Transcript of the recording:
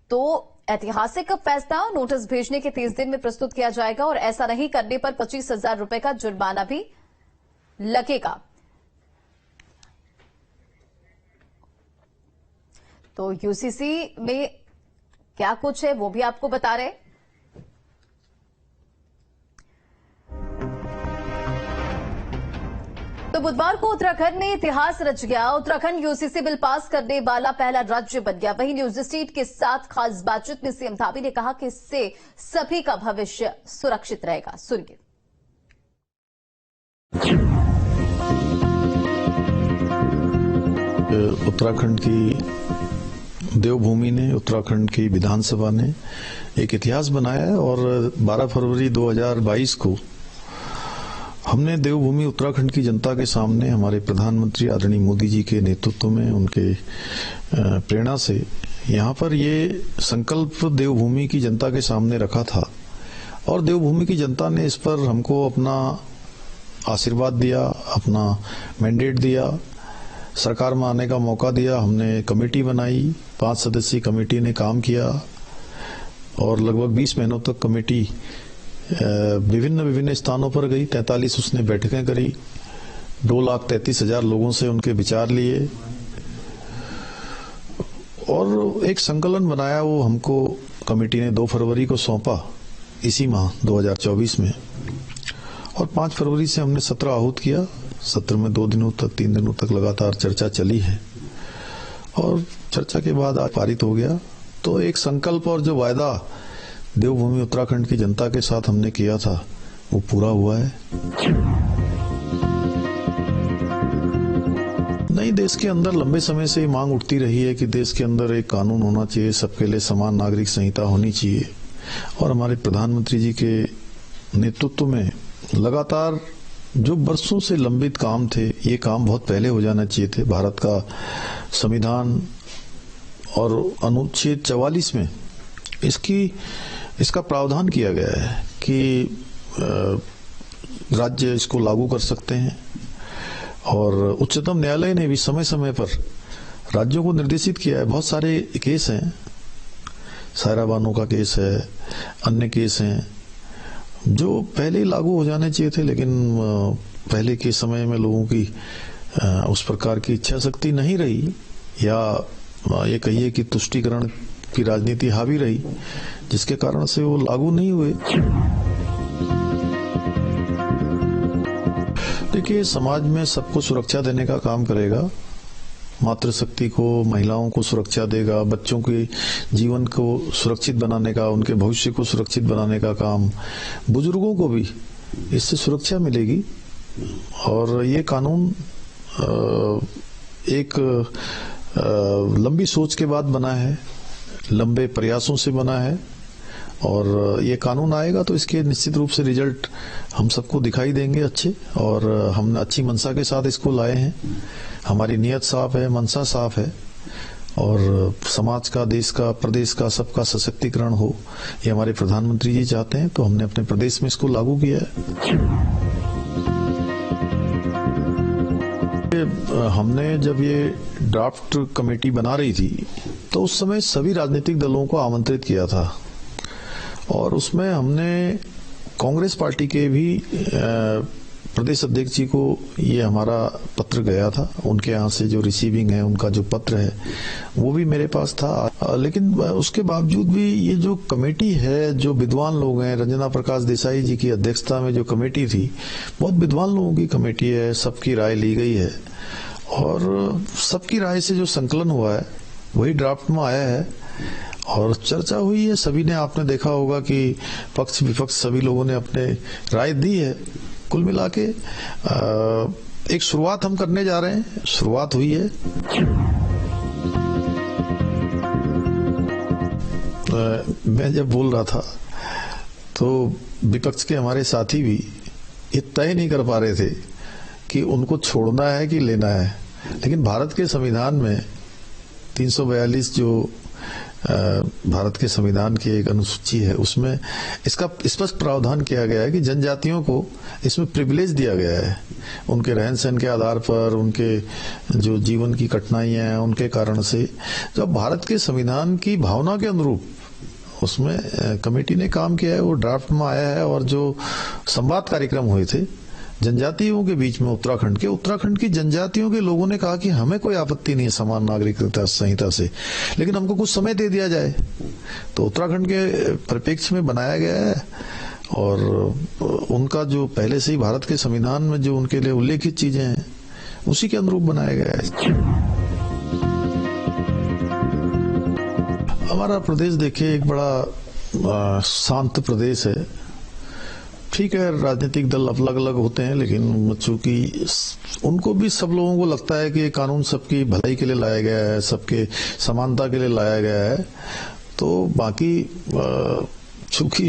तो ऐतिहासिक फैसला, नोटिस भेजने के 30 दिन में प्रस्तुत किया जाएगा और ऐसा नहीं करने पर 25,000 रुपए का जुर्माना भी लगेगा। तो यूसीसी में क्या कुछ है वो भी आपको बता रहे। तो बुधवार को उत्तराखंड में इतिहास रच गया। उत्तराखंड यूसीसी बिल पास करने वाला पहला राज्य बन गया। वहीं न्यूज स्ट्रीट के साथ खास बातचीत में सीएम धामी ने कहा कि इससे सभी का भविष्य सुरक्षित रहेगा। सुनिए। उत्तराखंड की देवभूमि ने, उत्तराखंड की विधानसभा ने एक इतिहास बनाया है और 12 फरवरी 2022 को हमने देवभूमि उत्तराखंड की जनता के सामने हमारे प्रधानमंत्री आदरणीय मोदी जी के नेतृत्व में, उनके प्रेरणा से यहाँ पर ये संकल्प देवभूमि की जनता के सामने रखा था और देवभूमि की जनता ने इस पर हमको अपना आशीर्वाद दिया, अपना मैंडेट दिया, सरकार में आने का मौका दिया। हमने कमेटी बनाई, 5 सदस्यीय कमेटी ने काम किया और लगभग 20 महीनों तक कमेटी विभिन्न स्थानों पर गई। 43 उसने बैठकें करी, 2,33,000 लोगों से उनके विचार लिए और एक संकलन बनाया। वो हमको कमेटी ने 2 फरवरी को सौंपा इसी माह 2024 में और 5 फरवरी से हमने सत्र आहूत किया। सत्र में 2 दिनों तक, 3 दिनों तक लगातार चर्चा चली है और चर्चा के बाद आज पारित हो गया। तो एक संकल्प और जो वायदा देवभूमि उत्तराखंड की जनता के साथ हमने किया था वो पूरा हुआ है। नई देश के अंदर लंबे समय से मांग उठती रही है कि देश के अंदर एक कानून होना चाहिए, सबके लिए समान नागरिक संहिता होनी चाहिए और हमारे प्रधानमंत्री जी के नेतृत्व में लगातार जो बरसों से लंबित काम थे, ये काम बहुत पहले हो जाना चाहिए थे। भारत का संविधान और अनुच्छेद 44 में इसका प्रावधान किया गया है कि राज्य इसको लागू कर सकते हैं और उच्चतम न्यायालय ने भी समय समय पर राज्यों को निर्देशित किया है। बहुत सारे केस हैं, सायरा बानो का केस है, अन्य केस हैं जो पहले ही लागू हो जाने चाहिए थे, लेकिन पहले के समय में लोगों की उस प्रकार की इच्छा शक्ति नहीं रही या ये कहिए कि तुष्टीकरण की राजनीति हावी रही, जिसके कारण से वो लागू नहीं हुए। देखिए, समाज में सबको सुरक्षा देने का काम करेगा, मातृशक्ति को, महिलाओं को सुरक्षा देगा, बच्चों के जीवन को सुरक्षित बनाने का, उनके भविष्य को सुरक्षित बनाने का काम, बुजुर्गों को भी इससे सुरक्षा मिलेगी। और ये कानून एक लंबी सोच के बाद बना है, लंबे प्रयासों से बना है और ये कानून आएगा तो इसके निश्चित रूप से रिजल्ट हम सबको दिखाई देंगे अच्छे। और हम अच्छी मंशा के साथ इसको लाए हैं, हमारी नीयत साफ है, मंशा साफ है और समाज का, देश का, प्रदेश का, सबका सशक्तिकरण हो, ये हमारे प्रधानमंत्री जी चाहते हैं। तो हमने अपने प्रदेश में इसको लागू किया है। हमने जब ये ड्राफ्ट कमेटी बना रही थी तो उस समय सभी राजनीतिक दलों को आमंत्रित किया था और उसमें हमने कांग्रेस पार्टी के भी प्रदेश अध्यक्ष जी को ये हमारा पत्र गया था, उनके यहाँ से जो रिसीविंग है, उनका जो पत्र है वो भी मेरे पास था। लेकिन उसके बावजूद भी ये जो कमेटी है, जो विद्वान लोग हैं, रंजना प्रकाश देसाई जी की अध्यक्षता में जो कमेटी थी, बहुत विद्वान लोगों की कमेटी है, सबकी राय ली गई है और सबकी राय से जो संकलन हुआ है वही ड्राफ्ट में आया है और चर्चा हुई है। सभी ने, आपने देखा होगा कि पक्ष विपक्ष सभी लोगों ने अपने राय दी है। कुल मिला के एक शुरुआत हम करने जा रहे हैं, शुरुआत हुई है। मैं जब बोल रहा था तो विपक्ष के हमारे साथी भी ये तय नहीं कर पा रहे थे कि उनको छोड़ना है कि लेना है, लेकिन भारत के संविधान में 342 जो भारत के संविधान की एक अनुसूची है, उसमें इसका स्पष्ट प्रावधान किया गया है कि जनजातियों को इसमें प्रिविलेज दिया गया है उनके रहन सहन के आधार पर, उनके जो जीवन की कठिनाइयां हैं उनके कारण से। जब भारत के संविधान की भावना के अनुरूप उसमें कमेटी ने काम किया है, वो ड्राफ्ट में आया है। और जो संवाद कार्यक्रम हुए थे जनजातियों के बीच में उत्तराखंड की जनजातियों के लोगों ने कहा कि हमें कोई आपत्ति नहीं है समान नागरिकता संहिता से, लेकिन हमको कुछ समय दे दिया जाए। तो उत्तराखंड के परिप्रेक्ष्य में बनाया गया है और उनका जो पहले से ही भारत के संविधान में जो उनके लिए उल्लेखित चीजें हैं उसी के अनुरूप बनाया गया है। हमारा प्रदेश देखिए एक बड़ा शांत प्रदेश है। ठीक है, राजनीतिक दल अलग अलग होते हैं, लेकिन चूंकि उनको भी सब लोगों को लगता है कि कानून सबकी भलाई के लिए लाया गया है, सबके समानता के लिए लाया गया है। तो बाकी चूंकि